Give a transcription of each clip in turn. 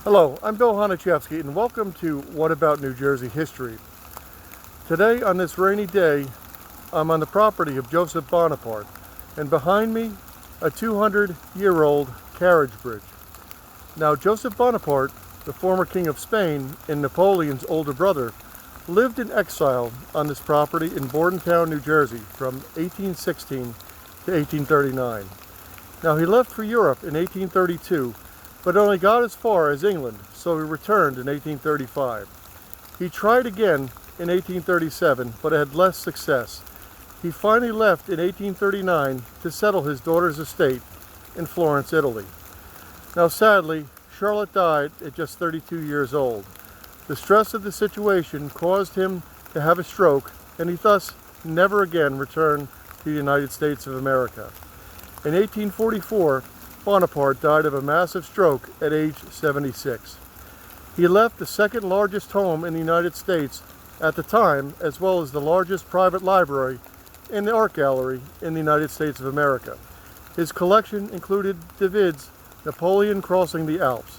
Hello, I'm Bill Honachevsky, and welcome to What About New Jersey History. Today, on this rainy day, I'm on the property of Joseph Bonaparte, and behind me, a 200-year-old carriage bridge. Now, Joseph Bonaparte, the former King of Spain and Napoleon's older brother, lived in exile on this property in Bordentown, New Jersey from 1816 to 1839. Now, he left for Europe in 1832, but only got as far as England, so he returned in 1835. He tried again in 1837, but had less success. He finally left in 1839 to settle his daughter's estate in Florence, Italy. Now, sadly, Charlotte died at just 32 years old. The stress of the situation caused him to have a stroke, and he thus never again returned to the United States of America. In 1844, Bonaparte died of a massive stroke at age 76. He left the second largest home in the United States at the time, as well as the largest private library and the art gallery in the United States of America. His collection included David's Napoleon Crossing the Alps.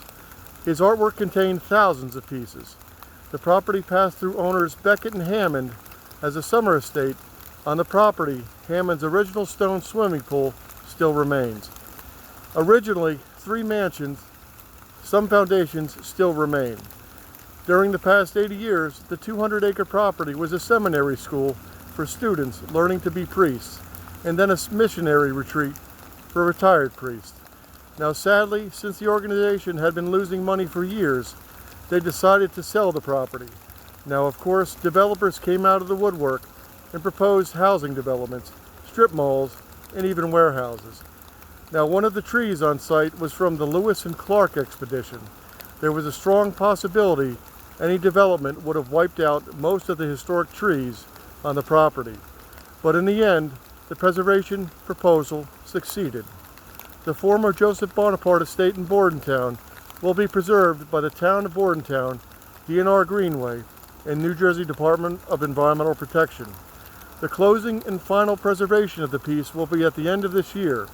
His artwork contained thousands of pieces. The property passed through owners Beckett and Hammond as a summer estate. On the property, Hammond's original stone swimming pool still remains. Originally 3 mansions, some foundations still remain. During the past 80 years, the 200-acre property was a seminary school for students learning to be priests, and then a missionary retreat for retired priests. Now, sadly, since the organization had been losing money for years, they decided to sell the property. Now, of course, developers came out of the woodwork and proposed housing developments, strip malls, and even warehouses. Now, one of the trees on site was from the Lewis and Clark expedition. There was a strong possibility any development would have wiped out most of the historic trees on the property. But in the end, the preservation proposal succeeded. The former Joseph Bonaparte estate in Bordentown will be preserved by the town of Bordentown, DNR Greenway, and New Jersey Department of Environmental Protection. The closing and final preservation of the piece will be at the end of this year.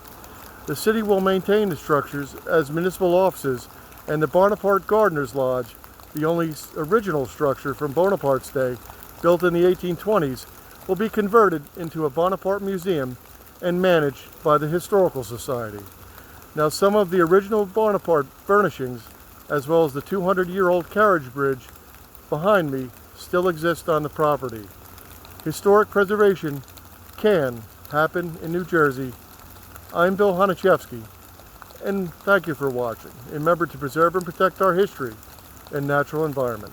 The city will maintain the structures as municipal offices, and the Bonaparte Gardeners Lodge, the only original structure from Bonaparte's day, built in the 1820s, will be converted into a Bonaparte museum and managed by the Historical Society. Now, some of the original Bonaparte furnishings, as well as the 200-year-old carriage bridge behind me, still exist on the property. Historic preservation can happen in New Jersey. I'm Bill Honachevsky, and thank you for watching. Remember to preserve and protect our history and natural environment.